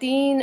3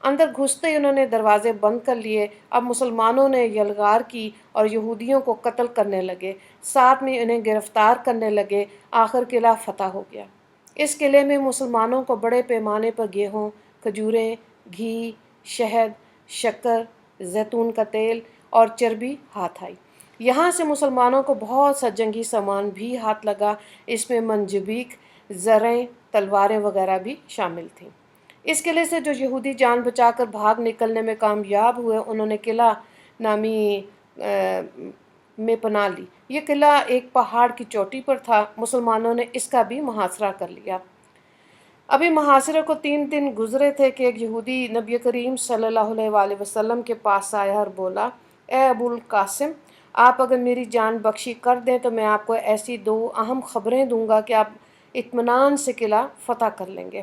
اندر گھستے ہی انہوں نے دروازے بند کر لیے۔ اب مسلمانوں نے یلغار کی اور یہودیوں کو قتل کرنے لگے، ساتھ میں انہیں گرفتار کرنے لگے۔ آخر قلعہ فتح ہو گیا۔ اس قلعے میں مسلمانوں کو بڑے پیمانے پر گیہوں، کھجوریں، گھی، شہد، شکر، زیتون کا تیل اور چربی ہاتھ آئی۔ یہاں سے مسلمانوں کو بہت سا جنگی سامان بھی ہاتھ لگا، اس میں منجنیق، زرہیں، تلواریں وغیرہ بھی شامل تھیں۔ اس قلعے سے جو یہودی جان بچا کر بھاگ نکلنے میں کامیاب ہوئے، انہوں نے قلعہ نامی میں پناہ لی۔ یہ قلعہ ایک پہاڑ کی چوٹی پر تھا۔ مسلمانوں نے اس کا بھی محاصرہ کر لیا۔ ابھی محاصرے کو 3 دن گزرے تھے کہ ایک یہودی نبی کریم صلی اللہ علیہ وآلہ وسلم کے پاس آیا اور بولا، اے ابو القاسم، آپ اگر میری جان بخشی کر دیں تو میں آپ کو ایسی 2 اہم خبریں دوں گا کہ آپ اطمینان سے قلعہ فتح کر لیں گے،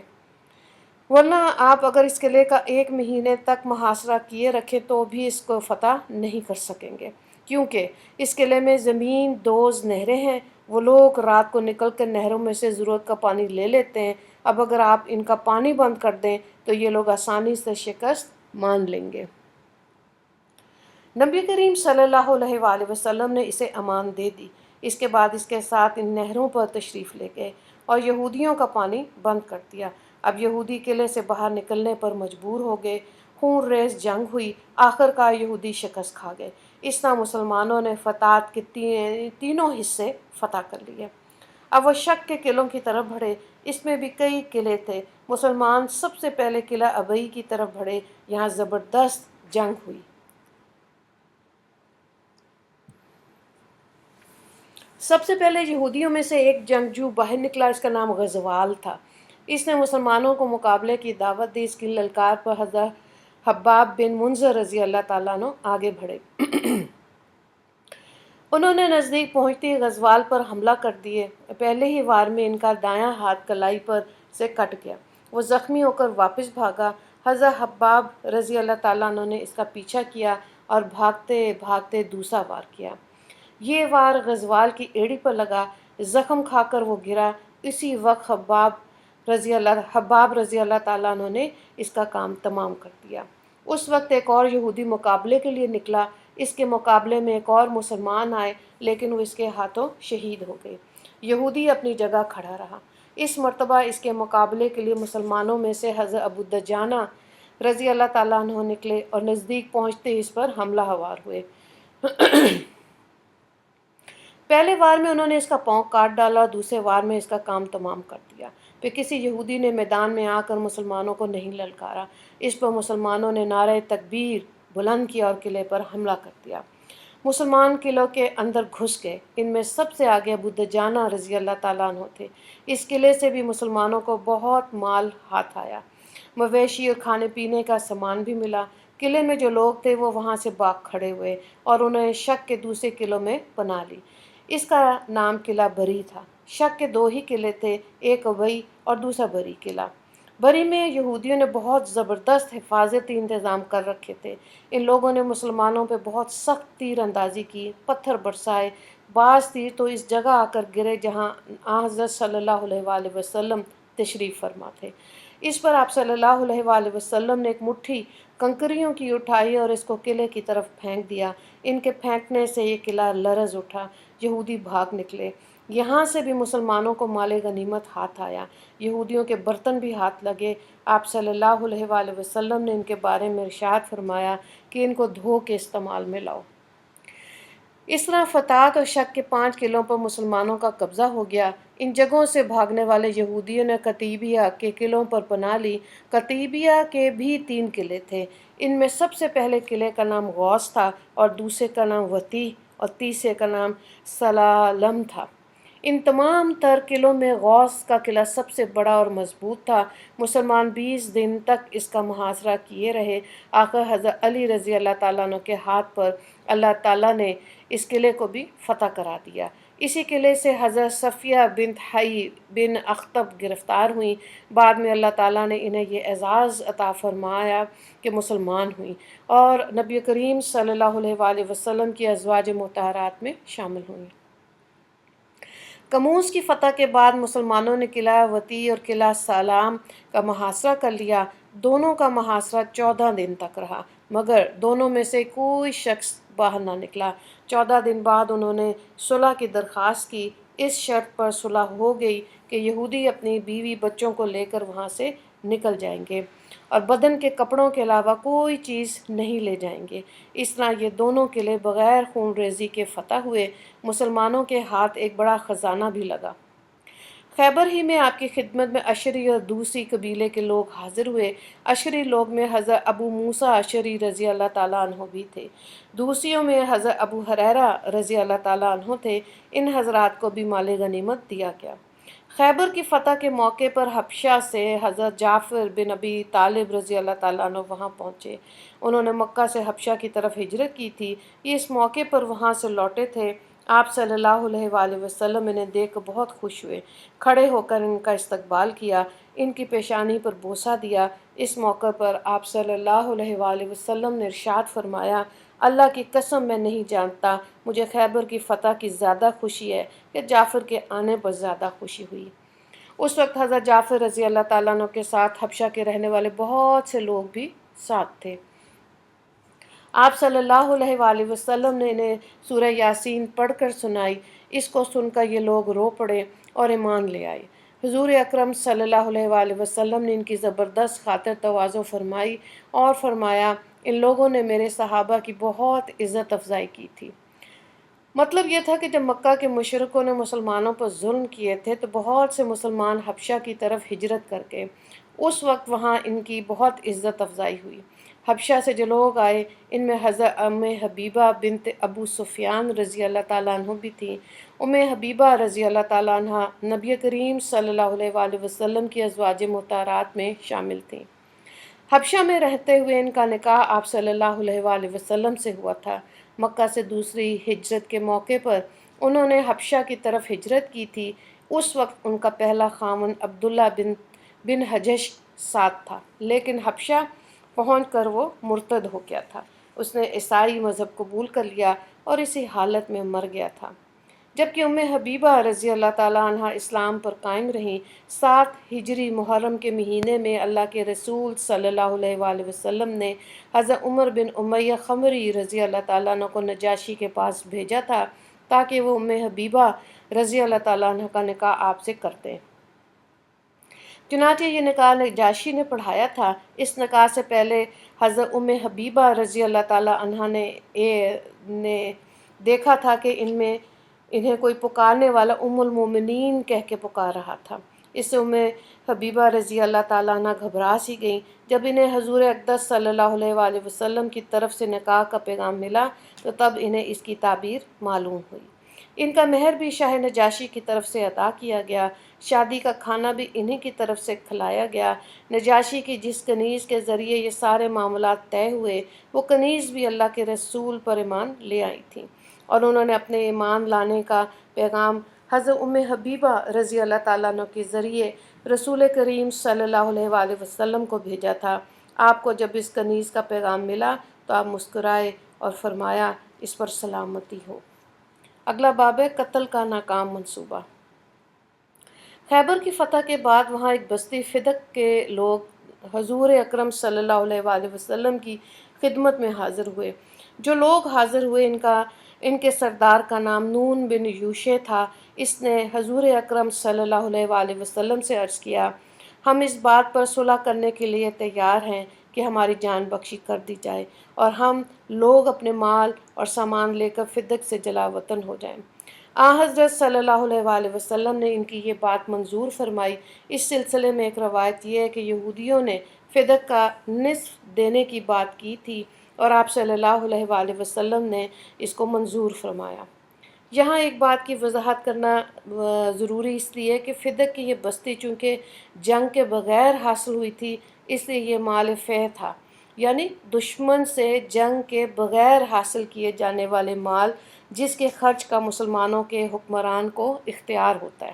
ورنہ آپ اگر اس قلعے کا 1 مہینے تک محاصرہ کیے رکھیں تو بھی اس کو فتح نہیں کر سکیں گے، کیونکہ اس قلعے میں زمین دوز نہریں ہیں۔ وہ لوگ رات کو نکل کر نہروں میں سے ضرورت کا پانی لے لیتے ہیں۔ اب اگر آپ ان کا پانی بند کر دیں تو یہ لوگ آسانی سے شکست مان لیں گے۔ نبی کریم صلی اللہ علیہ وآلہ وسلم نے اسے امان دے دی۔ اس کے بعد اس کے ساتھ ان نہروں پر تشریف لے گئے اور یہودیوں کا پانی بند کر دیا۔ اب یہودی قلعے سے باہر نکلنے پر مجبور ہو گئے۔ خون ریز جنگ ہوئی، آخر کار یہودی شکست کھا گئے۔ اس طرح مسلمانوں نے فتح کے تینوں حصے فتح کر لیے۔ اب وہ شک کے قلعوں کی طرف بڑھے۔ اس میں بھی کئی قلعے تھے۔ مسلمان سب سے پہلے قلعہ ابئی کی طرف بڑھے۔ یہاں زبردست جنگ ہوئی۔ سب سے پہلے یہودیوں میں سے ایک جنگجو باہر نکلا، اس کا نام غزوال تھا۔ اس نے مسلمانوں کو مقابلے کی دعوت دی۔ اس کی للکار پر حضرت حباب بن منذر رضی اللہ تعالیٰ عنہ آگے بڑھے۔ انہوں نے نزدیک پہنچتے ہی غزوال پر حملہ کر دیے۔ پہلے ہی وار میں ان کا دایاں ہاتھ کلائی پر سے کٹ گیا۔ وہ زخمی ہو کر واپس بھاگا۔ حضرت حباب رضی اللہ تعالیٰ عنہ نے اس کا پیچھا کیا اور بھاگتے بھاگتے دوسرا وار کیا۔ یہ وار غزوال کی ایڑی پر لگا، زخم کھا کر وہ گرا۔ اسی وقت حباب رضی اللہ تعالیٰ عنہ نے اس کا کام تمام کر دیا۔ اس وقت ایک اور یہودی مقابلے کے لیے نکلا۔ اس کے مقابلے میں ایک اور مسلمان آئے، لیکن وہ اس کے ہاتھوں شہید ہو گئے۔ یہودی اپنی جگہ کھڑا رہا۔ اس مرتبہ اس کے مقابلے کے لیے مسلمانوں میں سے حضرت ابو دجانہ رضی اللہ تعالیٰ عنہ نکلے اور نزدیک پہنچتے ہی اس پر حملہ آور ہوئے۔ پہلے وار میں انہوں نے اس کا پاؤں کاٹ ڈالا اور دوسرے وار میں اس کا کام تمام کر دیا۔ پھر کسی یہودی نے میدان میں آ کر مسلمانوں کو نہیں للکارا۔ اس پر مسلمانوں نے نعرہ تکبیر بلند کیا اور قلعے پر حملہ کر دیا۔ مسلمان قلعوں کے اندر گھس گئے۔ ان میں سب سے آگے ابو دجانہ رضی اللہ تعالیٰ عنہ تھے۔ اس قلعے سے بھی مسلمانوں کو بہت مال ہاتھ آیا، مویشی اور کھانے پینے کا سامان بھی ملا۔ قلعے میں جو لوگ تھے وہ وہاں سے بھاگ کھڑے ہوئے اور انہوں نے شک کے دوسرے قلعوں میں پناہ لی۔ اس کا نام قلعہ بری تھا۔ شک کے 2 ہی قلعے تھے، ایک ابئی اور دوسرا بری قلعہ۔ بری میں یہودیوں نے بہت زبردست حفاظتی انتظام کر رکھے تھے۔ ان لوگوں نے مسلمانوں پہ بہت سخت تیر اندازی کی، پتھر برسائے۔ بعض تیر تو اس جگہ آ کر گرے جہاں حضرت صلی اللہ علیہ وآلہ وسلم تشریف فرما تھے۔ اس پر آپ صلی اللہ علیہ وآلہ وسلم نے ایک مٹھی کنکریوں کی اٹھائی اور اس کو قلعے کی طرف پھینک دیا۔ ان کے پھینکنے سے یہ قلعہ لرز اٹھا۔ یہودی بھاگ نکلے۔ یہاں سے بھی مسلمانوں کو مال غنیمت ہاتھ آیا، یہودیوں کے برتن بھی ہاتھ لگے۔ آپ صلی اللہ علیہ وآلہ وسلم نے ان کے بارے میں ارشاد فرمایا کہ ان کو دھو کے استعمال میں لاؤ۔ اس طرح فتح اور شک کے 5 قلعوں پر مسلمانوں کا قبضہ ہو گیا۔ ان جگہوں سے بھاگنے والے یہودیوں نے قطیبیہ کے قلعوں پر پناہ لی۔ قطیبیہ کے بھی 3 قلعے تھے۔ ان میں سب سے پہلے قلعے کا نام غوث تھا اور دوسرے کا نام وطی اور تیسرے کا نام سلالم تھا۔ ان تمام تر قلعوں میں غوث کا قلعہ سب سے بڑا اور مضبوط تھا۔ مسلمان 20 دن تک اس کا محاصرہ کیے رہے۔ آخر حضرت علی رضی اللہ تعالیٰ عنہ کے ہاتھ پر اللہ تعالیٰ نے اس قلعے کو بھی فتح کرا دیا۔ اسی قلعے سے حضرت صفیہ بنت حی بن اخطب گرفتار ہوئیں۔ بعد میں اللہ تعالیٰ نے انہیں یہ اعزاز عطا فرمایا کہ مسلمان ہوئیں اور نبی کریم صلی اللہ علیہ وآلہ وسلم کی ازواج مطہرات میں شامل ہوئیں۔ کموز کی فتح کے بعد مسلمانوں نے قلعہ وطی اور قلعہ سلام کا محاصرہ کر لیا۔ دونوں کا محاصرہ 14 دن تک رہا، مگر دونوں میں سے کوئی شخص باہر نہ نکلا۔ 14 دن بعد انہوں نے صلح کی درخواست کی۔ اس شرط پر صلح ہو گئی کہ یہودی اپنی بیوی بچوں کو لے کر وہاں سے نکل جائیں گے اور بدن کے کپڑوں کے علاوہ کوئی چیز نہیں لے جائیں گے۔ اس طرح یہ دونوں قلعے بغیر خون ریزی کے فتح ہوئے۔ مسلمانوں کے ہاتھ ایک بڑا خزانہ بھی لگا۔ خیبر ہی میں آپ کی خدمت میں اشری اور دوسی قبیلے کے لوگ حاضر ہوئے۔ اشری لوگ میں حضرت ابو موسیٰ اشری رضی اللہ تعالیٰ عنہ بھی تھے۔ دوسیوں میں حضرت ابو ہریرہ رضی اللہ تعالیٰ عنہ تھے۔ ان حضرات کو بھی مال غنیمت دیا گیا۔ خیبر کی فتح کے موقع پر حبشہ سے حضرت جعفر بن ابی طالب رضی اللہ تعالیٰ عنہ وہاں پہنچے۔ انہوں نے مکہ سے حبشہ کی طرف ہجرت کی تھی۔ یہ اس موقع پر وہاں سے لوٹے تھے۔ آپ صلی اللہ علیہ وآلہ وسلم انہیں دیکھ کر بہت خوش ہوئے، کھڑے ہو کر ان کا استقبال کیا، ان کی پیشانی پر بوسہ دیا۔ اس موقع پر آپ صلی اللہ علیہ وآلہ وسلم نے ارشاد فرمایا، اللہ کی قسم میں نہیں جانتا، مجھے خیبر کی فتح کی زیادہ خوشی ہے کہ جعفر کے آنے پر زیادہ خوشی ہوئی۔ اس وقت حضرت جعفر رضی اللہ تعالیٰ عنہ کے ساتھ حبشہ کے رہنے والے بہت سے لوگ بھی ساتھ تھے۔ آپ صلی اللہ علیہ وآلہ وسلم نے انہیں سورہ یاسین پڑھ کر سنائی۔ اس کو سن کر یہ لوگ رو پڑے اور ایمان لے آئے۔ حضور اکرم صلی اللہ علیہ وآلہ وسلم نے ان کی زبردست خاطر تواضع فرمائی اور فرمایا، ان لوگوں نے میرے صحابہ کی بہت عزت افزائی کی تھی۔ مطلب یہ تھا کہ جب مکہ کے مشرکوں نے مسلمانوں پر ظلم کیے تھے تو بہت سے مسلمان حبشہ کی طرف ہجرت کر گئے۔ اس وقت وہاں ان کی بہت عزت افزائی ہوئی۔ حبشہ سے جو لوگ آئے ان میں حضرت ام حبیبہ بنت ابو سفیان رضی اللہ تعالیٰ عنہ بھی تھیں۔ ام حبیبہ رضی اللہ تعالیٰ عنہ نبی کریم صلی اللہ علیہ وآلہ وسلم کی ازواج مطہرات میں شامل تھیں۔ حبشہ میں رہتے ہوئے ان کا نکاح آپ صلی اللہ علیہ وآلہ وسلم سے ہوا تھا۔ مکہ سے دوسری ہجرت کے موقع پر انہوں نے حبشہ کی طرف ہجرت کی تھی۔ اس وقت ان کا پہلا خاوند عبداللہ بن حجش ساتھ تھا، لیکن حبشہ پہنچ کر وہ مرتد ہو گیا تھا۔ اس نے عیسائی مذہب قبول کر لیا اور اسی حالت میں مر گیا تھا۔ جبکہ ام حبیبہ رضی اللہ تعالیٰ عنہ اسلام پر قائم رہیں۔ 7 ہجری محرم کے مہینے میں اللہ کے رسول صلی اللہ علیہ وآلہ وسلم نے حضرت عمر بن امیہ خمری رضی اللہ تعالیٰ عنہ کو نجاشی کے پاس بھیجا تھا تاکہ وہ ام حبیبہ رضی اللہ تعالیٰ عنہ کا نکاح آپ سے کرتے۔ چنانچہ یہ نکاح نجاشی نے پڑھایا تھا۔ اس نکاح سے پہلے حضرت ام حبیبہ رضی اللہ تعالیٰ عنہ نے دیکھا تھا کہ انہیں کوئی پکارنے والا ام المومنین کہہ کے پکار رہا تھا۔ اس سے ام حبیبہ رضی اللہ تعالیٰ عنہ گھبرا سی گئیں۔ جب انہیں حضور اقدس صلی اللہ علیہ وآلہ وسلم کی طرف سے نکاح کا پیغام ملا تو تب انہیں اس کی تعبیر معلوم ہوئی۔ ان کا مہر بھی شاہ نجاشی کی طرف سے عطا کیا گیا۔ شادی کا کھانا بھی انہی کی طرف سے کھلایا گیا۔ نجاشی کی جس کنیز کے ذریعے یہ سارے معاملات طے ہوئے وہ کنیز بھی اللہ کے رسول پر ایمان لے آئی تھی، اور انہوں نے اپنے ایمان لانے کا پیغام حضرت ام حبیبہ رضی اللہ تعالیٰ عنہ کے ذریعے رسول کریم صلی اللہ علیہ وآلہ وسلم کو بھیجا تھا۔ آپ کو جب اس کنیز کا پیغام ملا تو آپ مسکرائے اور فرمایا، اس پر سلامتی ہو۔ اگلا باب ہے قتل کا ناکام منصوبہ۔ خیبر کی فتح کے بعد وہاں ایک بستی فدق کے لوگ حضور اکرم صلی اللہ علیہ وآلہ وسلم کی خدمت میں حاضر ہوئے۔ جو لوگ حاضر ہوئے ان کے سردار کا نام نون بن یوشع تھا۔ اس نے حضور اکرم صلی اللہ علیہ وآلہ وسلم سے عرض کیا، ہم اس بات پر صلح کرنے کے لیے تیار ہیں کہ ہماری جان بخشی کر دی جائے اور ہم لوگ اپنے مال اور سامان لے کر فدق سے جلا وطن ہو جائیں۔ حضرت صلی اللہ علیہ وآلہ وسلم نے ان کی یہ بات منظور فرمائی۔ اس سلسلے میں ایک روایت یہ ہے کہ یہودیوں نے فدق کا نصف دینے کی بات کی تھی اور آپ صلی اللہ علیہ وآلہ وسلم نے اس کو منظور فرمایا۔ یہاں ایک بات کی وضاحت کرنا ضروری اس لیے کہ فدق کی یہ بستی چونکہ جنگ کے بغیر حاصل ہوئی تھی، اس لیے یہ مال فہ تھا، یعنی دشمن سے جنگ کے بغیر حاصل کیے جانے والے مال جس کے خرچ کا مسلمانوں کے حکمران کو اختیار ہوتا ہے۔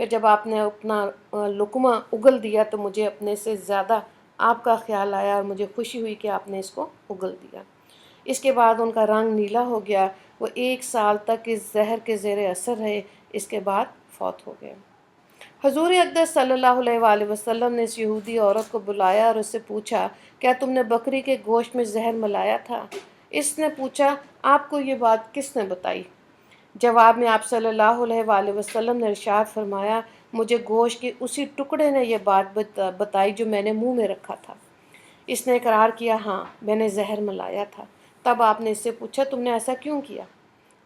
پھر جب آپ نے اپنا لقمہ اگل دیا تو مجھے اپنے سے زیادہ آپ کا خیال آیا اور مجھے خوشی ہوئی کہ آپ نے اس کو اگل دیا۔ اس کے بعد ان کا رنگ نیلا ہو گیا، وہ 1 سال تک اس زہر کے زیر اثر رہے، اس کے بعد فوت ہو گئے۔ حضور اقدس صلی اللہ علیہ وآلہ وسلم نے اس یہودی عورت کو بلایا اور اس سے پوچھا، کیا تم نے بکری کے گوشت میں زہر ملایا تھا؟ اس نے پوچھا، آپ کو یہ بات کس نے بتائی؟ جواب میں آپ صلی اللہ علیہ وآلہ وسلم نے ارشاد فرمایا، مجھے گوشت کے اسی ٹکڑے نے یہ بات بتائی جو میں نے منہ میں رکھا تھا۔ اس نے اقرار کیا، ہاں میں نے زہر ملایا تھا۔ تب آپ نے اس سے پوچھا، تم نے ایسا کیوں کیا؟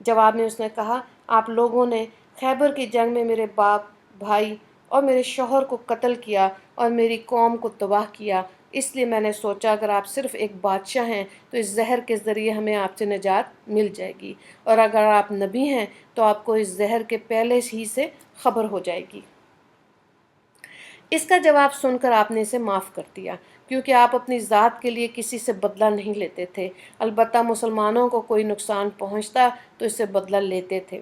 جواب میں اس نے کہا، آپ لوگوں نے خیبر کی جنگ میں میرے باپ، بھائی اور میرے شوہر کو قتل کیا اور میری قوم کو تباہ کیا، اس لیے میں نے سوچا اگر آپ صرف ایک بادشاہ ہیں تو اس زہر کے ذریعے ہمیں آپ سے نجات مل جائے گی، اور اگر آپ نبی ہیں تو آپ کو اس زہر کے پہلے ہی سے خبر ہو جائے گی۔ اس کا جواب سن کر آپ نے اسے معاف کر دیا، کیونکہ آپ اپنی ذات کے لیے کسی سے بدلہ نہیں لیتے تھے، البتہ مسلمانوں کو کوئی نقصان پہنچتا تو اس سے بدلہ لیتے تھے۔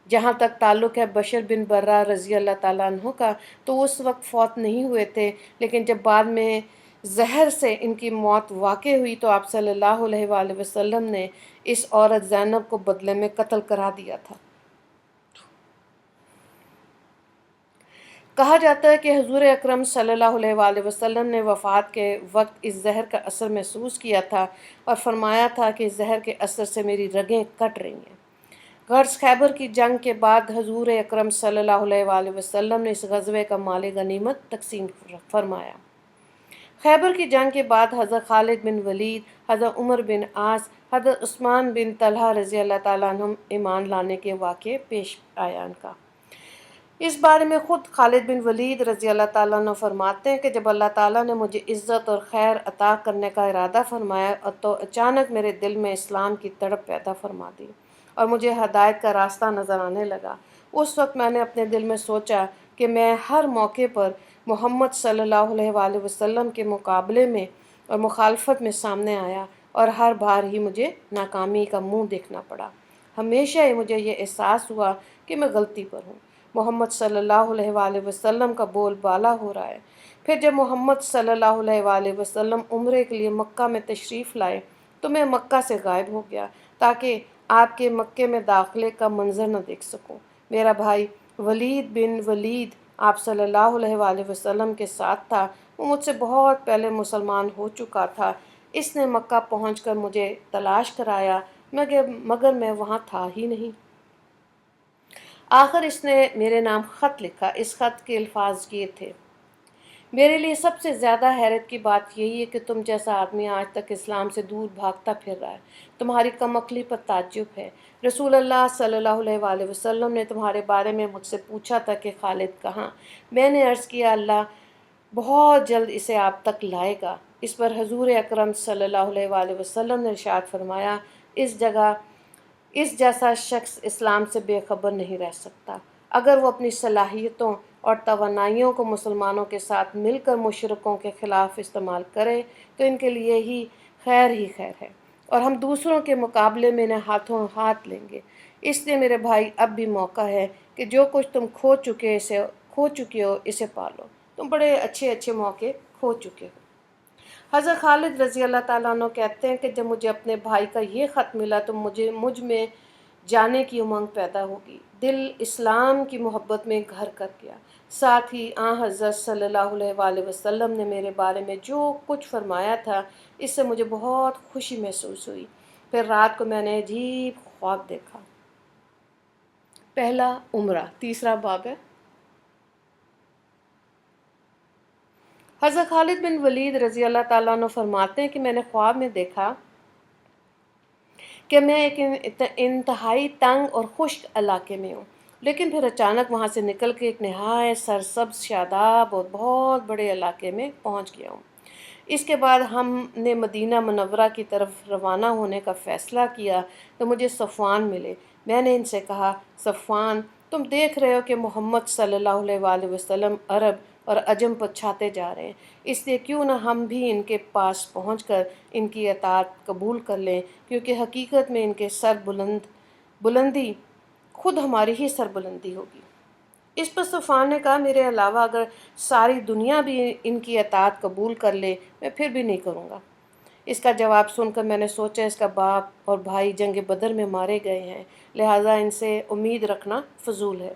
جہاں تک تعلق ہے بشر بن برہ رضی اللہ تعالیٰ عنہ کا، تو اس وقت فوت نہیں ہوئے تھے، لیکن جب بعد میں زہر سے ان کی موت واقع ہوئی تو آپ صلی اللہ علیہ وآلہ وسلم نے اس عورت زینب کو بدلے میں قتل کرا دیا تھا۔ کہا جاتا ہے کہ حضور اکرم صلی اللہ علیہ وآلہ وسلم نے وفات کے وقت اس زہر کا اثر محسوس کیا تھا اور فرمایا تھا کہ اس زہر کے اثر سے میری رگیں کٹ رہی ہیں۔ غرض خیبر کی جنگ کے بعد حضور اکرم صلی اللہ علیہ وآلہ وسلم نے اس غزوے کا مال غنیمت تقسیم فرمایا۔ خیبر کی جنگ کے بعد حضرت خالد بن ولید، حضرت عمر بن عاص، حضرت عثمان بن طلحہ رضی اللہ تعالیٰ عنہم ایمان لانے کے واقعے پیش آیا ان کا۔ اس بارے میں خود خالد بن ولید رضی اللہ تعالیٰ عنہ فرماتے ہیں کہ جب اللہ تعالیٰ نے مجھے عزت اور خیر عطا کرنے کا ارادہ فرمایا تو اچانک میرے دل میں اسلام کی تڑپ پیدا فرما دی اور مجھے ہدایت کا راستہ نظر آنے لگا۔ اس وقت میں نے اپنے دل میں سوچا کہ میں ہر موقع پر محمد صلی اللہ علیہ وآلہ وسلم کے مقابلے میں اور مخالفت میں سامنے آیا اور ہر بار ہی مجھے ناکامی کا منہ دیکھنا پڑا۔ ہمیشہ ہی مجھے یہ احساس ہوا کہ میں غلطی پر ہوں۔ محمد صلی اللہ علیہ وآلہ وسلم کا بول بالا ہو رہا ہے۔ پھر جب محمد صلی اللہ علیہ وآلہ وسلم عمرے کے لیے مکہ میں تشریف لائے تو میں مکہ سے غائب ہو گیا تاکہ آپ کے مکے میں داخلے کا منظر نہ دیکھ سکوں۔ میرا بھائی ولید بن ولید آپ صلی اللہ علیہ وآلہ وسلم کے ساتھ تھا، وہ مجھ سے بہت پہلے مسلمان ہو چکا تھا۔ اس نے مکہ پہنچ کر مجھے تلاش کرایا مگر میں وہاں تھا ہی نہیں۔ آخر اس نے میرے نام خط لکھا۔ اس خط کے الفاظ یہ تھے، میرے لیے سب سے زیادہ حیرت کی بات یہی ہے کہ تم جیسا آدمی آج تک اسلام سے دور بھاگتا پھر رہا ہے، تمہاری کم عقلی پر تعجب ہے۔ رسول اللہ صلی اللہ علیہ وآلہ وسلم نے تمہارے بارے میں مجھ سے پوچھا تھا کہ خالد کہاں؟ میں نے عرض کیا اللہ بہت جلد اسے آپ تک لائے گا۔ اس پر حضور اکرم صلی اللہ علیہ وآلہ وسلم نے ارشاد فرمایا، اس جیسا شخص اسلام سے بے خبر نہیں رہ سکتا۔ اگر وہ اپنی صلاحیتوں اور توانائیوں کو مسلمانوں کے ساتھ مل کر مشرکوں کے خلاف استعمال کرے تو ان کے لیے ہی خیر ہے، اور ہم دوسروں کے مقابلے میں انہیں ہاتھوں ہاتھ لیں گے۔ اس لیے میرے بھائی اب بھی موقع ہے کہ جو کچھ تم کھو چکے ہو اسے پالو۔ تم بڑے اچھے موقع کھو چکے ہو۔ حضرت خالد رضی اللہ تعالیٰ عنہ کہتے ہیں کہ جب مجھے اپنے بھائی کا یہ خط ملا تو مجھ میں جانے کی امنگ پیدا ہوگی، دل اسلام کی محبت میں گھر کر گیا۔ ساتھ ہی حضرت صلی اللہ علیہ وآلہ وسلم نے میرے بارے میں جو کچھ فرمایا تھا اس سے مجھے بہت خوشی محسوس ہوئی۔ پھر رات کو میں نے عجیب خواب دیکھا۔ پہلا عمرہ، تیسرا باب ہے۔ حضرت خالد بن ولید رضی اللہ تعالیٰ عنہ فرماتے ہیں کہ میں نے خواب میں دیکھا کہ میں ایک انتہائی تنگ اور خشک علاقے میں ہوں، لیکن پھر اچانک وہاں سے نکل کے ایک نہایت سرسبز شاداب اور بہت بڑے علاقے میں پہنچ گیا ہوں۔ اس کے بعد ہم نے مدینہ منورہ کی طرف روانہ ہونے کا فیصلہ کیا تو مجھے صفوان ملے۔ میں نے ان سے کہا، صفوان تم دیکھ رہے ہو کہ محمد صلی اللہ علیہ وآلہ وسلم عرب اور عجم پر چھاتے جا رہے ہیں، اس لیے کیوں نہ ہم بھی ان کے پاس پہنچ کر ان کی اطاعت قبول کر لیں، کیونکہ حقیقت میں ان کے بلندی خود ہماری ہی سر بلندی ہوگی۔ اس پر صفوان نے کہا میرے علاوہ اگر ساری دنیا بھی ان کی اطاعت قبول کر لے میں پھر بھی نہیں کروں گا۔ اس کا جواب سن کر میں نے سوچا اس کا باپ اور بھائی جنگ بدر میں مارے گئے ہیں، لہٰذا ان سے امید رکھنا فضول ہے۔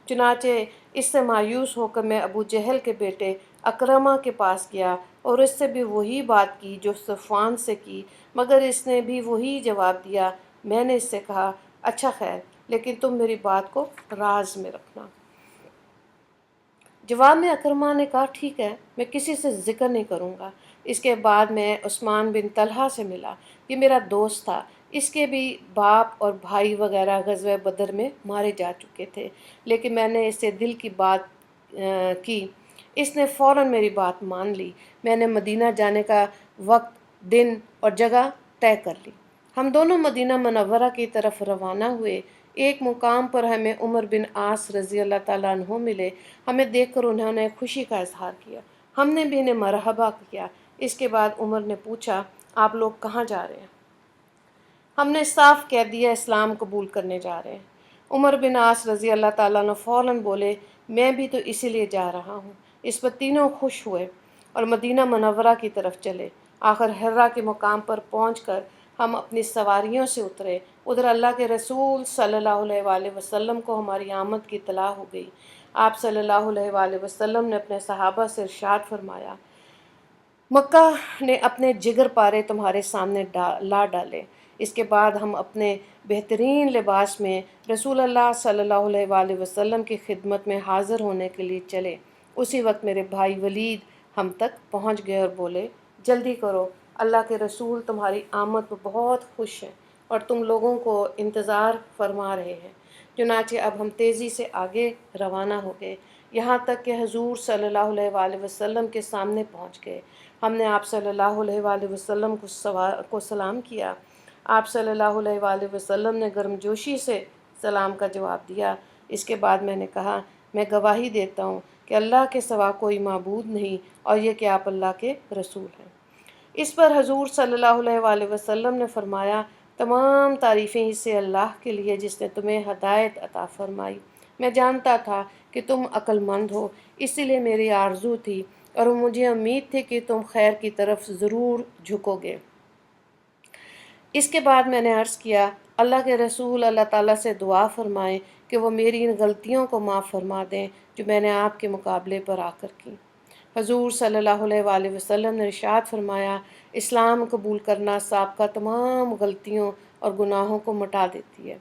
چنانچہ اس سے مایوس ہو کر میں ابو جہل کے بیٹے اکرمہ کے پاس گیا اور اس سے بھی وہی بات کی جو صفوان سے کی، مگر اس نے بھی وہی جواب دیا۔ میں نے اس سے کہا اچھا خیر، لیکن تم میری بات کو راز میں رکھنا۔ جواب میں اکرمہ نے کہا ٹھیک ہے، میں کسی سے ذکر نہیں کروں گا۔ اس کے بعد میں عثمان بن طلحہ سے ملا، یہ میرا دوست تھا، اس کے بھی باپ اور بھائی وغیرہ غزوہ بدر میں مارے جا چکے تھے، لیکن میں نے اس سے دل کی بات کی، اس نے فوراً میری بات مان لی۔ میں نے مدینہ جانے کا وقت، دن اور جگہ طے کر لی۔ ہم دونوں مدینہ منورہ کی طرف روانہ ہوئے۔ ایک مقام پر ہمیں عمر بن عاص رضی اللہ تعالیٰ عنہ ملے۔ ہمیں دیکھ کر انہوں نے خوشی کا اظہار کیا، ہم نے بھی انہیں مرحبا کیا۔ اس کے بعد عمر نے پوچھا آپ لوگ کہاں جا رہے ہیں؟ ہم نے صاف کہہ دیا اسلام قبول کرنے جا رہے ہیں۔ عمر بن عاص رضی اللہ تعالیٰ عنہ فوراً بولے میں بھی تو اسی لیے جا رہا ہوں۔ اس پر تینوں خوش ہوئے اور مدینہ منورہ کی طرف چلے۔ آخر حرا کے مقام پر پہنچ کر ہم اپنی سواریوں سے اترے۔ ادھر اللہ کے رسول صلی اللہ علیہ وآلہ وسلم کو ہماری آمد کی اطلاع ہو گئی۔ آپ صلی اللہ علیہ وآلہ وسلم نے اپنے صحابہ سے ارشاد فرمایا مکہ نے اپنے جگر پارے تمہارے سامنے لا ڈالے۔ اس کے بعد ہم اپنے بہترین لباس میں رسول اللہ صلی اللہ علیہ وآلہ وسلم کی خدمت میں حاضر ہونے کے لیے چلے۔ اسی وقت میرے بھائی ولید ہم تک پہنچ گئے اور بولے جلدی کرو، اللہ کے رسول تمہاری آمد پر بہت خوش ہیں اور تم لوگوں کو انتظار فرما رہے ہیں۔ چنانچہ اب ہم تیزی سے آگے روانہ ہو گئے، یہاں تک کہ حضور صلی اللہ علیہ وآلہ وسلم کے سامنے پہنچ گئے۔ ہم نے آپ صلی اللہ علیہ وآلہ وسلم کو سلام کیا۔ آپ صلی اللہ علیہ وآلہ وسلم نے گرمجوشی سے سلام کا جواب دیا۔ اس کے بعد میں نے کہا میں گواہی دیتا ہوں کہ اللہ کے سوا کوئی معبود نہیں اور یہ کہ آپ اللہ کے رسول ہیں۔ اس پر حضور صلی اللہ علیہ وآلہ وسلم نے فرمایا تمام تعریفیں اسے اللہ کے لیے جس نے تمہیں ہدایت عطا فرمائی۔ میں جانتا تھا کہ تم عقل مند ہو، اسی لیے میری آرزو تھی اور مجھے امید تھی کہ تم خیر کی طرف ضرور جھکو گے۔ اس کے بعد میں نے عرض کیا اللہ کے رسول اللہ تعالیٰ سے دعا فرمائیں کہ وہ میری ان غلطیوں کو معاف فرما دیں جو میں نے آپ کے مقابلے پر آ کر کی۔ حضور صلی اللہ علیہ وآلہ وسلم نے ارشاد فرمایا اسلام قبول کرنا سابقہ تمام غلطیوں اور گناہوں کو مٹا دیتی ہے۔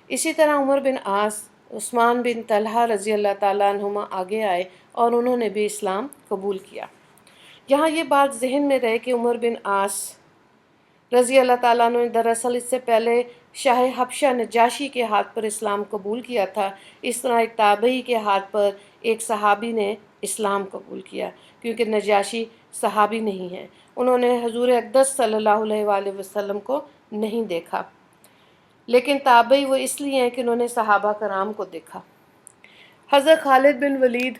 اسی طرح عمر بن عاص، عثمان بن طلحہ رضی اللہ تعالیٰ عنہما آگے آئے اور انہوں نے بھی اسلام قبول کیا۔ یہاں یہ بات ذہن میں رہے کہ عمر بن عاص رضی اللہ تعالیٰ عنہ نے دراصل اس سے پہلے شاہ حبشہ نجاشی کے ہاتھ پر اسلام قبول کیا تھا۔ اس طرح ایک تابعی کے ہاتھ پر ایک صحابی نے اسلام قبول کیا، کیونکہ نجاشی صحابی نہیں ہیں، انہوں نے حضور اقدس صلی اللہ علیہ وآلہ وسلم کو نہیں دیکھا، لیکن تابعی وہ اس لیے ہیں کہ انہوں نے صحابہ کرام کو دیکھا۔ حضرت خالد بن ولید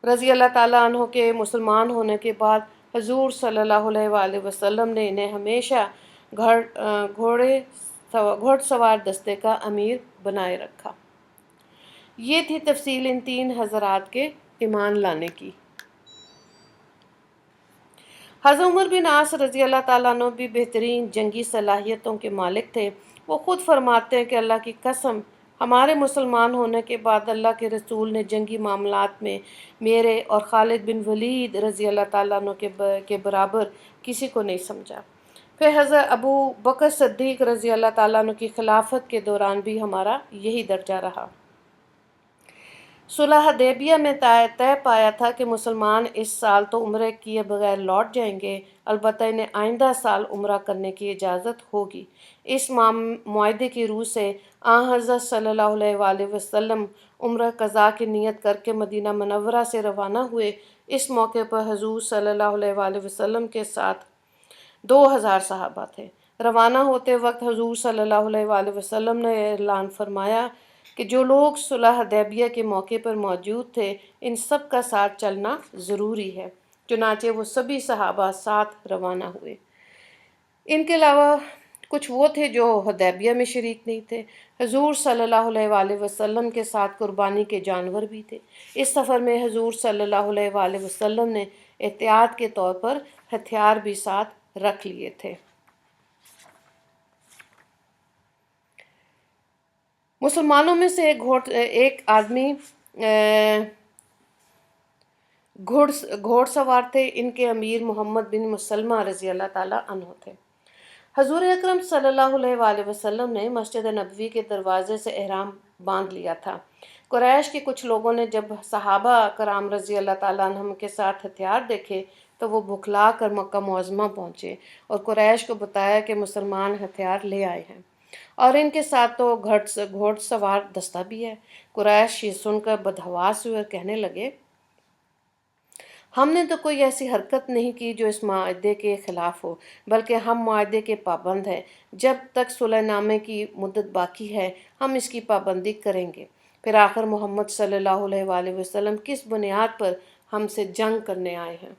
رضی اللہ تعالیٰ عنہ کے مسلمان ہونے کے بعد حضور صلی اللہ علیہ وآلہ وسلم نے انہیں ہمیشہ گھوڑ سوار دستے کا امیر بنائے رکھا۔ یہ تھی تفصیل ان تین حضرات کے ایمان لانے کی۔ حضرت عمر بن عاص رضی اللہ تعالیٰ عنہ بھی بہترین جنگی صلاحیتوں کے مالک تھے۔ وہ خود فرماتے ہیں کہ اللہ کی قسم ہمارے مسلمان ہونے کے بعد اللہ کے رسول نے جنگی معاملات میں میرے اور خالد بن ولید رضی اللہ تعالیٰ عنہ کے برابر کسی کو نہیں سمجھا۔ پھر حضرت ابو بکر صدیق رضی اللہ تعالیٰ عنہ کی خلافت کے دوران بھی ہمارا یہی درجہ رہا۔ صلح حدیبیہ میں طے پایا تھا کہ مسلمان اس سال تو عمرہ کیے بغیر لوٹ جائیں گے، البتہ انہیں آئندہ سال عمرہ کرنے کی اجازت ہوگی۔ اس معاہدے کی روح سے حضرت صلی اللہ علیہ وآلہ وسلم عمرہ قضاء کی نیت کر کے مدینہ منورہ سے روانہ ہوئے۔ اس موقع پر حضور صلی اللہ علیہ وآلہ وسلم کے ساتھ 2000 صحابہ تھے۔ روانہ ہوتے وقت حضور صلی اللہ علیہ وآلہ وسلم نے اعلان فرمایا کہ جو لوگ صلح حدیبیہ کے موقع پر موجود تھے ان سب کا ساتھ چلنا ضروری ہے۔ چنانچہ وہ سبھی صحابہ ساتھ روانہ ہوئے۔ ان کے علاوہ کچھ وہ تھے جو حدیبیہ میں شریک نہیں تھے۔ حضور صلی اللہ علیہ وآلہ وسلم کے ساتھ قربانی کے جانور بھی تھے۔ اس سفر میں حضور صلی اللہ علیہ وآلہ وسلم نے احتیاط کے طور پر ہتھیار بھی ساتھ رکھ لیے تھے۔ مسلمانوں میں سے ایک آدمی گھوڑ سوار تھے۔ ان کے امیر محمد بن مسلمہ رضی اللہ تعالیٰ عنہ تھے۔ حضور اکرم صلی اللہ علیہ وآلہ وسلم نے مسجد نبوی کے دروازے سے احرام باندھ لیا تھا۔ قریش کے کچھ لوگوں نے جب صحابہ کرام رضی اللہ تعالیٰ عنہم کے ساتھ ہتھیار دیکھے تو وہ بھکلا کر مکہ معظمہ پہنچے اور قریش کو بتایا کہ مسلمان ہتھیار لے آئے ہیں اور ان کے ساتھ تو گھوڑ سوار دستہ بھی ہے۔ قریش یہ سن کر بدحواس ہوئے اور کہنے لگے، ہم نے تو کوئی ایسی حرکت نہیں کی جو اس معاہدے کے خلاف ہو، بلکہ ہم معاہدے کے پابند ہیں۔ جب تک صلح نامے کی مدت باقی ہے ہم اس کی پابندی کریں گے۔ پھر آخر محمد صلی اللہ علیہ وآلہ وسلم کس بنیاد پر ہم سے جنگ کرنے آئے ہیں؟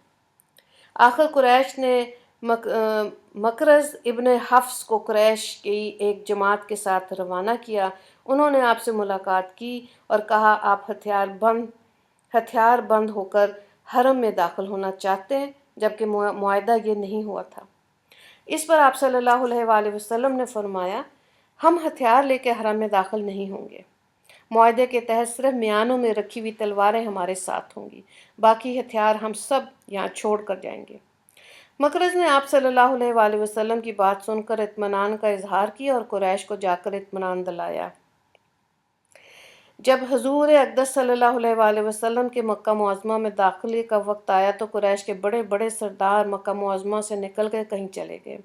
آخر قریش نے مکرز ابن حفص کو قریش کی ایک جماعت کے ساتھ روانہ کیا۔ انہوں نے آپ سے ملاقات کی اور کہا، آپ ہتھیار بند ہو کر حرم میں داخل ہونا چاہتے ہیں، جبکہ معاہدہ یہ نہیں ہوا تھا۔ اس پر آپ صلی اللہ علیہ وآلہ وسلم نے فرمایا، ہم ہتھیار لے کے حرم میں داخل نہیں ہوں گے۔ معاہدے کے تحت صرف میانوں میں رکھی ہوئی تلواریں ہمارے ساتھ ہوں گی، باقی ہتھیار ہم سب یہاں چھوڑ کر جائیں گے۔ مکرز نے آپ صلی اللہ علیہ وآلہ وسلم کی بات سن کر اطمینان کا اظہار کیا اور قریش کو جا کر اطمینان دلایا۔ جب حضور اقدس صلی اللہ علیہ وآلہ وسلم کے مکہ معظمہ میں داخلے کا وقت آیا تو قریش کے بڑے بڑے سردار مکہ معظمہ سے نکل کے کہیں چلے گئے۔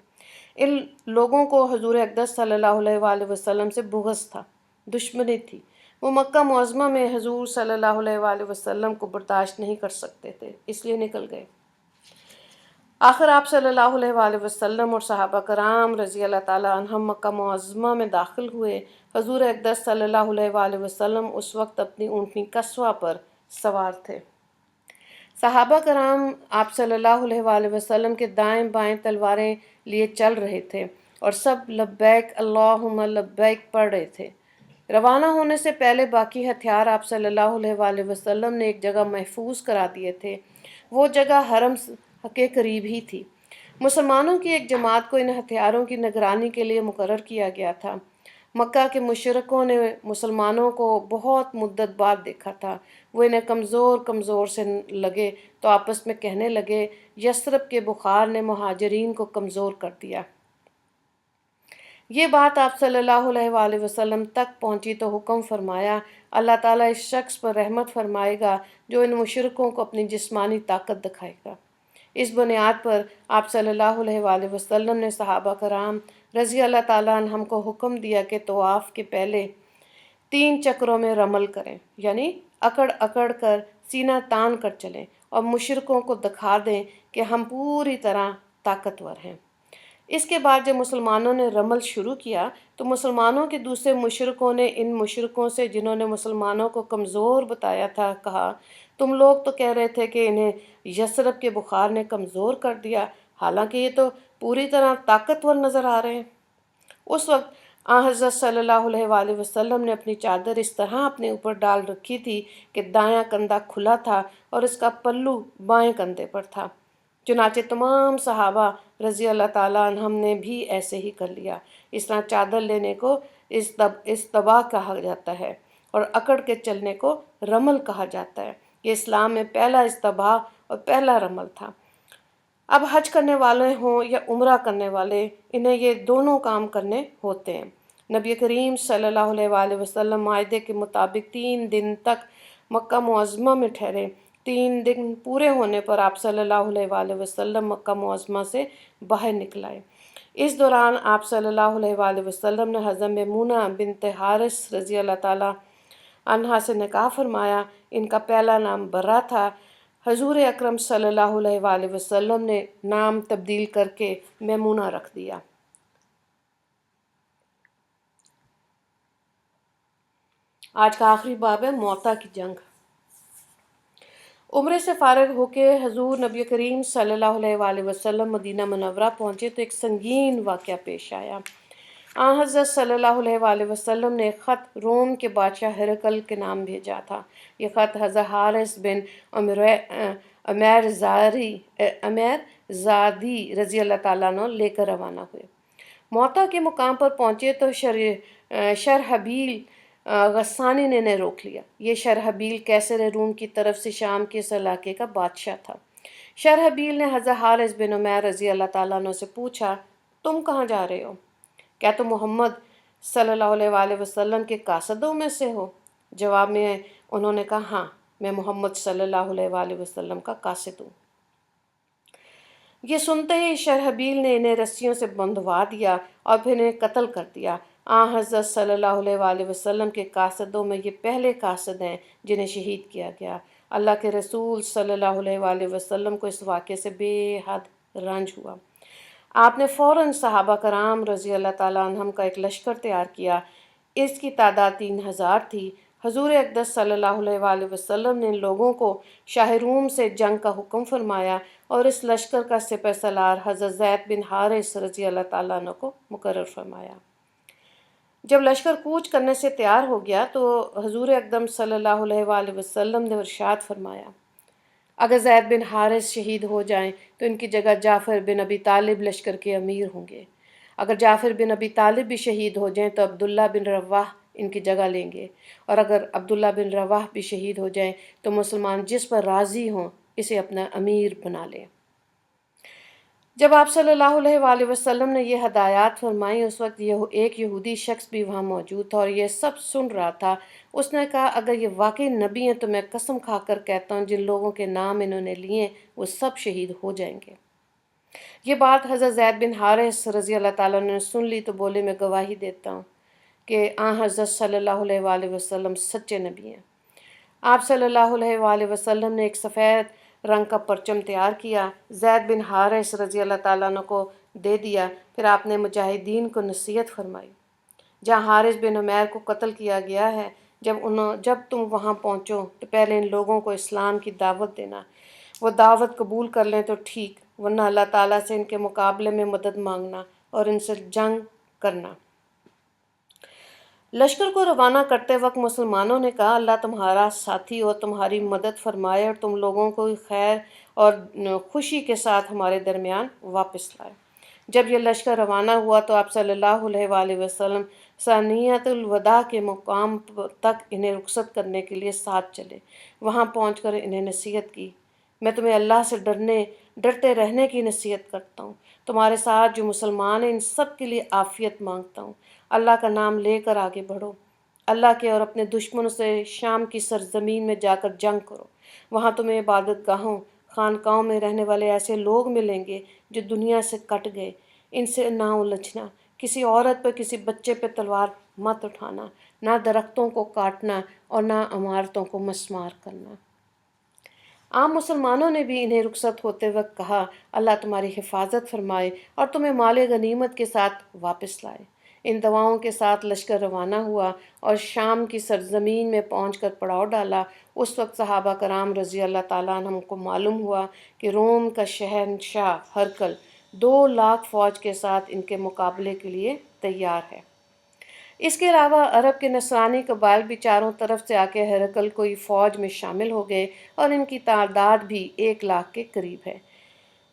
ان لوگوں کو حضور اقدس صلی اللہ علیہ وآلہ وسلم سے بغض تھا، دشمنی تھی۔ وہ مکہ معظمہ میں حضور صلی اللہ علیہ وآلہ وسلم کو برداشت نہیں کر سکتے تھے، اس لیے نکل گئے۔ آخر آپ صلی اللہ علیہ وآلہ وسلم اور صحابہ کرام رضی اللہ تعالیٰ عنہم مکہ معظمہ میں داخل ہوئے۔ حضور اقدس صلی اللہ علیہ وآلہ وسلم اس وقت اپنی اونٹنی قصوہ پر سوار تھے۔ صحابہ کرام آپ صلی اللہ علیہ وآلہ وسلم کے دائیں بائیں تلواریں لیے چل رہے تھے اور سب لبیک اللہم لبیک پڑھ رہے تھے۔ روانہ ہونے سے پہلے باقی ہتھیار آپ صلی اللہ علیہ وآلہ وسلم نے ایک جگہ محفوظ کرا دیے تھے۔ وہ جگہ حرم کے قریب ہی تھی۔ مسلمانوں کی ایک جماعت کو ان ہتھیاروں کی نگرانی کے لیے مقرر کیا گیا تھا۔ مکہ کے مشرکوں نے مسلمانوں کو بہت مدت بعد دیکھا تھا۔ وہ انہیں کمزور سے لگے تو آپس میں کہنے لگے، یثرب کے بخار نے مہاجرین کو کمزور کر دیا۔ یہ بات آپ صلی اللہ علیہ وآلہ وسلم تک پہنچی تو حکم فرمایا، اللہ تعالیٰ اس شخص پر رحمت فرمائے گا جو ان مشرکوں کو اپنی جسمانی طاقت دکھائے گا۔ اس بنیاد پر آپ صلی اللہ علیہ وآلہ وسلم نے صحابہ کرام رضی اللہ تعالیٰ عنہم کو حکم دیا کہ طواف کے پہلے 3 چکروں میں رمل کریں، یعنی اکڑ اکڑ کر سینہ تان کر چلیں اور مشرکوں کو دکھا دیں کہ ہم پوری طرح طاقتور ہیں۔ اس کے بعد جب مسلمانوں نے رمل شروع کیا تو مسلمانوں کے دوسرے مشرکوں نے ان مشرکوں سے جنہوں نے مسلمانوں کو کمزور بتایا تھا کہا، تم لوگ تو کہہ رہے تھے کہ انہیں یثرب کے بخار نے کمزور کر دیا، حالانکہ یہ تو پوری طرح طاقتور نظر آ رہے ہیں۔ اس وقت حضرت صلی اللہ علیہ وآلہ وسلم نے اپنی چادر اس طرح اپنے اوپر ڈال رکھی تھی کہ دایاں کندھا کھلا تھا اور اس کا پلو بائیں کندھے پر تھا۔ چنانچہ تمام صحابہ رضی اللہ تعالیٰ عنہم نے بھی ایسے ہی کر لیا۔ اس طرح چادر لینے کو استباء کہا جاتا ہے اور اکڑ کے چلنے کو رمل کہا جاتا ہے۔ یہ اسلام میں پہلا استباء اور پہلا رمل تھا۔ اب حج کرنے والے ہوں یا عمرہ کرنے والے، انہیں یہ دونوں کام کرنے ہوتے ہیں۔ نبی کریم صلی اللہ علیہ وآلہ وسلم معاہدے کے مطابق 3 دن تک مکہ معظمہ میں ٹھہرے۔ 3 دن پورے ہونے پر آپ صلی اللہ علیہ وآلہ وسلم مکہ معظمہ سے باہر نکل آئے۔ اس دوران آپ صلی اللہ علیہ وآلہ وسلم نے حضرت میمونہ بنت حارث رضی اللہ تعالیٰ عنہا سے نکاح فرمایا۔ ان کا پہلا نام برہ تھا۔ حضور اکرم صلی اللہ علیہ وآلہ وسلم نے نام تبدیل کر کے میمونہ رکھ دیا۔ آج کا آخری باب ہے موتا کی جنگ۔ عمرے سے فارغ ہو کے حضور نبی کریم صلی اللہ علیہ وآلہ وسلم مدینہ منورہ پہنچے تو ایک سنگین واقعہ پیش آیا۔ حضرت صلی اللہ علیہ وآلہ وسلم نے ایک خط روم کے بادشاہ ہرقل کے نام بھیجا تھا۔ یہ خط حضرت حارث بن عمیر زادی رضی اللہ تعالیٰ عنہ لے کر روانہ ہوئے۔ موتا کے مقام پر پہنچے تو شرحبیل غسانی نے انہیں روک لیا۔ یہ شرحبیل کیسر روم کی طرف سے شام کے اس علاقے کا بادشاہ تھا۔ شرحبیل نے حضرت حارث بن عمیر رضی اللہ تعالیٰ عنہ سے پوچھا، تم کہاں جا رہے ہو؟ کیا تم محمد صلی اللہ علیہ وآلہ وسلم کے قاصدوں میں سے ہو؟ جواب میں انہوں نے کہا، ہاں، میں محمد صلی اللہ علیہ وآلہ وسلم کا قاصد ہوں۔ یہ سنتے ہی شرحبیل نے انہیں رسیوں سے بندھوا دیا اور پھر انہیں قتل کر دیا۔ حضرت صلی اللہ علیہ وآلہ وسلم کے قاصدوں میں یہ پہلے قاصد ہیں جنہیں شہید کیا گیا۔ اللہ کے رسول صلی اللہ علیہ وآلہ وسلم کو اس واقعے سے بے حد رنج ہوا۔ آپ نے فوراً صحابہ کرام رضی اللہ تعالیٰ عنہم کا ایک لشکر تیار کیا۔ اس کی تعداد 3000 تھی۔ حضور اقدس صلی اللہ علیہ وآلہ وسلم نے ان لوگوں کو شاہ روم سے جنگ کا حکم فرمایا اور اس لشکر کا سپہ سالار حضرت زید بن حارث رضی اللہ تعالیٰ عنہ کو مقرر فرمایا۔ جب لشکر کوچ کرنے سے تیار ہو گیا تو حضور اقدم صلی اللہ علیہ وآلہ وسلم نے ارشاد فرمایا، اگر زید بن حارث شہید ہو جائیں تو ان کی جگہ جعفر بن ابی طالب لشکر کے امیر ہوں گے۔ اگر جعفر بن ابی طالب بھی شہید ہو جائیں تو عبداللہ بن رواح ان کی جگہ لیں گے، اور اگر عبداللہ بن رواح بھی شہید ہو جائیں تو مسلمان جس پر راضی ہوں اسے اپنا امیر بنا لیں۔ جب آپ صلی اللہ علیہ وآلہ وسلم نے یہ ہدایات فرمائیں، اس وقت ایک یہودی شخص بھی وہاں موجود تھا اور یہ سب سن رہا تھا۔ اس نے کہا، اگر یہ واقعی نبی ہیں تو میں قسم کھا کر کہتا ہوں جن لوگوں کے نام انہوں نے لیے وہ سب شہید ہو جائیں گے۔ یہ بات حضرت زید بن حارث رضی اللہ تعالیٰ نے سن لی تو بولے، میں گواہی دیتا ہوں کہ حضرت صلی اللہ علیہ وآلہ وسلم سچے نبی ہیں۔ آپ صلی اللہ علیہ وآلہ وسلم نے ایک سفید رنگ کا پرچم تیار کیا، زید بن حارث رضی اللہ تعالیٰ عنہ کو دے دیا۔ پھر آپ نے مجاہدین کو نصیحت فرمائی، جہاں حارث بن عمیر کو قتل کیا گیا ہے، جب تم وہاں پہنچو تو پہلے ان لوگوں کو اسلام کی دعوت دینا۔ وہ دعوت قبول کر لیں تو ٹھیک، ورنہ اللہ تعالیٰ سے ان کے مقابلے میں مدد مانگنا اور ان سے جنگ کرنا۔ لشکر کو روانہ کرتے وقت مسلمانوں نے کہا، اللہ تمہارا ساتھی اور تمہاری مدد فرمائے اور تم لوگوں کو خیر اور خوشی کے ساتھ ہمارے درمیان واپس لائے۔ جب یہ لشکر روانہ ہوا تو آپ صلی اللہ علیہ وآلہ وسلم ثانیۃ الوداع کے مقام تک انہیں رخصت کرنے کے لیے ساتھ چلے۔ وہاں پہنچ کر انہیں نصیحت کی، میں تمہیں اللہ سے ڈرتے رہنے کی نصیحت کرتا ہوں۔ تمہارے ساتھ جو مسلمان ہیں ان سب کے لیے عافیت مانگتا ہوں۔ اللہ کا نام لے کر آگے بڑھو، اللہ کے اور اپنے دشمنوں سے شام کی سرزمین میں جا کر جنگ کرو۔ وہاں تمہیں عبادت گاہوں، خانقاہوں میں رہنے والے ایسے لوگ ملیں گے جو دنیا سے کٹ گئے۔ ان سے نہ الجھنا، کسی عورت پہ کسی بچے پہ تلوار مت اٹھانا، نہ درختوں کو کاٹنا اور نہ عمارتوں کو مسمار کرنا۔ عام مسلمانوں نے بھی انہیں رخصت ہوتے وقت کہا، اللہ تمہاری حفاظت فرمائے اور تمہیں مال غنیمت کے ساتھ واپس لائے۔ ان دعاؤں کے ساتھ لشکر روانہ ہوا اور شام کی سرزمین میں پہنچ کر پڑاؤ ڈالا۔ اس وقت صحابہ کرام رضی اللہ تعالیٰ عنہم کو معلوم ہوا کہ روم کا شہنشاہ ہرقل 2,00,000 فوج کے ساتھ ان کے مقابلے کے لیے تیار ہے۔ اس کے علاوہ عرب کے نصرانی قبائل بھی چاروں طرف سے آ کے ہرقل کی فوج میں شامل ہو گئے اور ان کی تعداد بھی 1,00,000 کے قریب ہے۔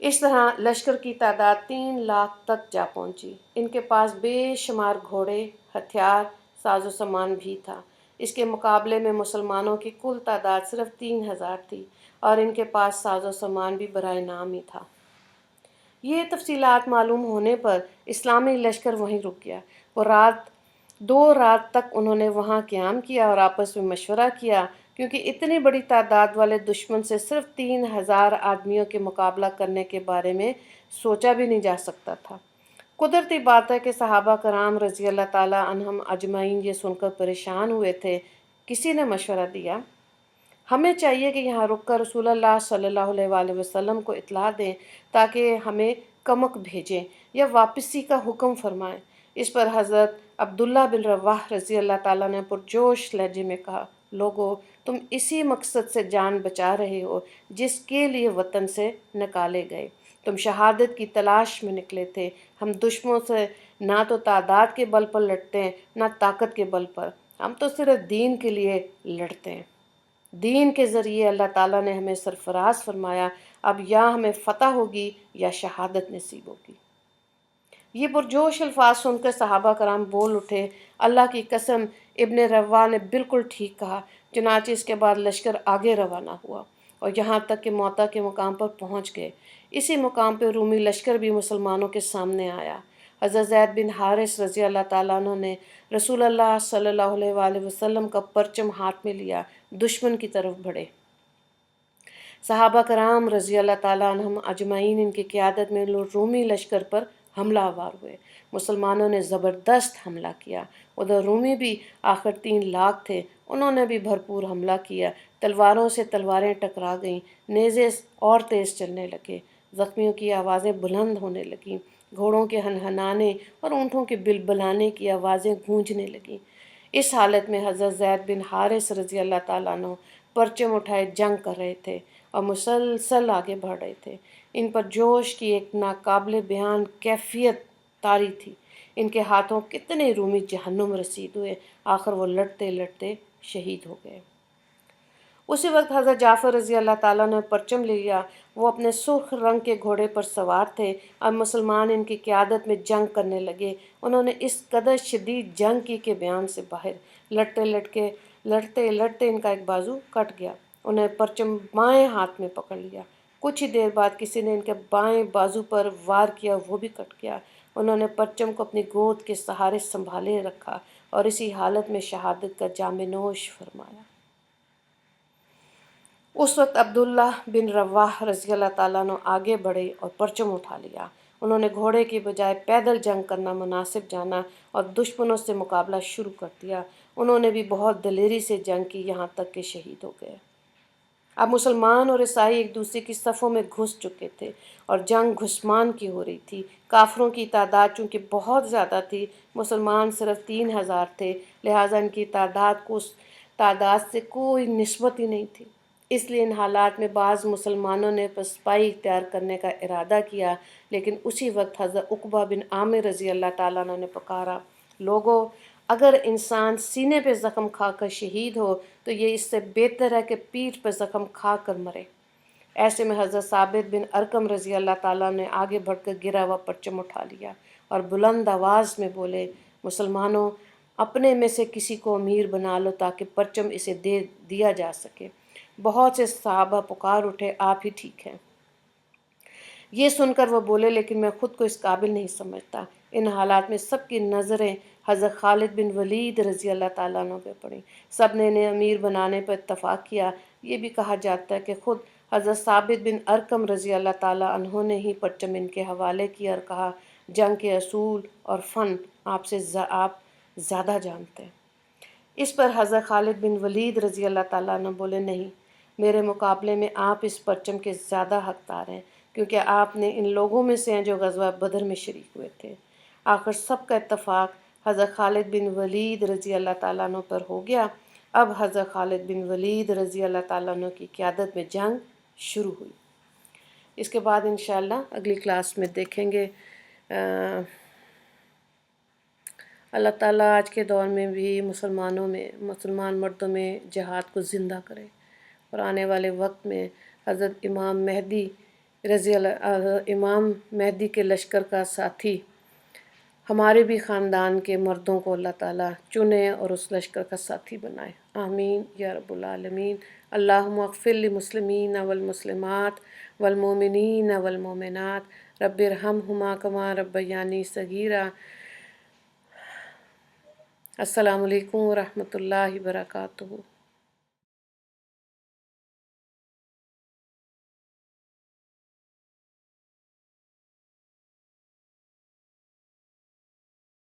اس طرح لشکر کی تعداد 3,00,000 تک جا پہنچی۔ ان کے پاس بے شمار گھوڑے، ہتھیار، ساز و سامان بھی تھا۔ اس کے مقابلے میں مسلمانوں کی کل تعداد صرف 3,000 تھی اور ان کے پاس ساز و سامان بھی برائے نام ہی تھا۔ یہ تفصیلات معلوم ہونے پر اسلامی لشکر وہیں رک گیا۔ وہ 2 رات تک انہوں نے وہاں قیام کیا اور آپس میں مشورہ کیا، کیونکہ اتنی بڑی تعداد والے دشمن سے صرف 3,000 آدمیوں کے مقابلہ کرنے کے بارے میں سوچا بھی نہیں جا سکتا تھا۔ قدرتی بات ہے کہ صحابہ کرام رضی اللہ تعالیٰ عنہم اجمعین یہ سن کر پریشان ہوئے تھے۔ کسی نے مشورہ دیا، ہمیں چاہیے کہ یہاں رک کر رسول اللہ صلی اللہ علیہ وآلہ وسلم کو اطلاع دیں تاکہ ہمیں کمک بھیجیں یا واپسی کا حکم فرمائیں۔ اس پر حضرت عبداللہ بن رواح رضی اللہ تعالیٰ نے پرجوش لہجے میں کہا، لوگو، تم اسی مقصد سے جان بچا رہے ہو جس کے لیے وطن سے نکالے گئے۔ تم شہادت کی تلاش میں نکلے تھے، ہم دشمنوں سے نہ تو تعداد کے بل پر لڑتے ہیں نہ طاقت کے بل پر، ہم تو صرف دین کے لیے لڑتے ہیں۔ دین کے ذریعے اللہ تعالیٰ نے ہمیں سرفراز فرمایا، اب یا ہمیں فتح ہوگی یا شہادت نصیب ہوگی۔ یہ پرجوش الفاظ سن کر صحابہ کرام بول اٹھے، اللہ کی قسم، ابن روا نے بالکل ٹھیک کہا۔ چنانچہ اس کے بعد لشکر آگے روانہ ہوا اور یہاں تک کہ موتا کے مقام پر پہنچ گئے۔ اسی مقام پہ رومی لشکر بھی مسلمانوں کے سامنے آیا۔ حضرت زید بن حارث رضی اللہ تعالیٰ عنہ نے رسول اللہ صلی اللہ علیہ وآلہ وسلم کا پرچم ہاتھ میں لیا، دشمن کی طرف بڑھے۔ صحابہ کرام رضی اللہ تعالیٰ عنہم اجمعین ان کی قیادت میں رومی لشکر پر حملہ آور ہوئے۔ مسلمانوں نے زبردست حملہ کیا۔ ادھر رومی بھی آخر 3 لاکھ تھے، انہوں نے بھی بھرپور حملہ کیا۔ تلواروں سے تلواریں ٹکرا گئیں، نیزے اور تیز چلنے لگے، زخمیوں کی آوازیں بلند ہونے لگیں، گھوڑوں کے ہنہنانے اور اونٹوں کے بلبلانے کی آوازیں گونجنے لگیں۔ اس حالت میں حضرت زید بن حارث رضی اللہ تعالیٰ عنہ پرچم اٹھائے جنگ کر رہے تھے اور مسلسل آگے بڑھ رہے تھے۔ ان پر جوش کی ایک ناقابل بیان کیفیت طاری تھی۔ ان کے ہاتھوں کتنے رومی جہنم رسید ہوئے، آخر وہ لڑتے لڑتے شہید ہو گئے۔ اسی وقت حضرت جعفر رضی اللہ تعالیٰ نے پرچم لیا۔ وہ اپنے سرخ رنگ کے گھوڑے پر سوار تھے۔ اب مسلمان ان کی قیادت میں جنگ کرنے لگے۔ انہوں نے اس قدر شدید جنگ کی کہ بیان سے باہر۔ لڑتے لڑتے ان کا ایک بازو کٹ گیا۔ انہیں پرچم بائیں ہاتھ میں پکڑ لیا۔ کچھ ہی دیر بعد کسی نے ان کے بائیں بازو پر وار کیا، وہ بھی کٹ گیا۔ انہوں نے پرچم کو اپنی گود کے سہارے سنبھالے رکھا اور اسی حالت میں شہادت کا جام نوش فرمایا۔ اس وقت عبداللہ بن رواح رضی اللہ تعالیٰ عنہ آگے بڑھے اور پرچم اٹھا لیا۔ انہوں نے گھوڑے کی بجائے پیدل جنگ کرنا مناسب جانا اور دشمنوں سے مقابلہ شروع کر دیا۔ انہوں نے بھی بہت دلیری سے جنگ کی، یہاں تک کہ شہید ہو گئے۔ اب مسلمان اور عیسائی ایک دوسرے کی صفوں میں گھس چکے تھے اور جنگ گھسمان کی ہو رہی تھی۔ کافروں کی تعداد چونکہ بہت زیادہ تھی، مسلمان صرف 3000 تھے، لہٰذا ان کی تعداد سے کوئی نسبت ہی نہیں تھی۔ اس لیے ان حالات میں بعض مسلمانوں نے پسپائی اختیار کرنے کا ارادہ کیا، لیکن اسی وقت حضرت عقبہ بن عامر رضی اللہ تعالیٰ عنہ نے پکارا، لوگو، اگر انسان سینے پہ زخم کھا کر شہید ہو تو یہ اس سے بہتر ہے کہ پیٹھ پہ زخم کھا کر مرے۔ ایسے میں حضرت ثابت بن ارقم رضی اللہ تعالیٰ نے آگے بڑھ کر گرا ہوا پرچم اٹھا لیا اور بلند آواز میں بولے، مسلمانوں، اپنے میں سے کسی کو امیر بنا لو تاکہ پرچم اسے دے دیا جا سکے۔ بہت سے صحابہ پکار اٹھے، آپ ہی ٹھیک ہیں۔ یہ سن کر وہ بولے، لیکن میں خود کو اس قابل نہیں سمجھتا۔ ان حالات میں سب کی نظریں حضرت خالد بن ولید رضی اللہ تعالیٰ عنہ پہ پڑیں۔ سب نے انہیں امیر بنانے پر اتفاق کیا۔ یہ بھی کہا جاتا ہے کہ خود حضرت ثابت بن ارقم رضی اللہ تعالیٰ عنہ نے ہی پرچم ان کے حوالے کیا اور کہا، جنگ کے اصول اور فن آپ زیادہ جانتے ہیں۔ اس پر حضرت خالد بن ولید رضی اللہ تعالیٰ عنہ بولے، نہیں، میرے مقابلے میں آپ اس پرچم کے زیادہ حقدار ہیں، کیونکہ آپ نے ان لوگوں میں سے ہیں جو غزوہ بدر میں شریک ہوئے تھے۔ آخر سب کا اتفاق حضرت خالد بن ولید رضی اللہ تعالیٰ عنہ پر ہو گیا۔ اب حضرت خالد بن ولید رضی اللہ تعالیٰ عنہ کی قیادت میں جنگ شروع ہوئی۔ اس کے بعد انشاءاللہ اگلی کلاس میں دیکھیں گے۔ اللہ تعالیٰ آج کے دور میں بھی مسلمان مردوں میں جہاد کو زندہ کرے اور آنے والے وقت میں حضرت امام مہدی کے لشکر کا ساتھی ہمارے بھی خاندان کے مردوں کو اللہ تعالیٰ چنے اور اس لشکر کا ساتھی بنائے۔ آمین یا رب العالمین۔ اللہم اغفر للمسلمین والمسلمات والمؤمنین والمؤمنات رب ارحمہما کما ربیانی صغیرا۔ السلام علیکم ورحمۃ اللہ وبرکاتہ۔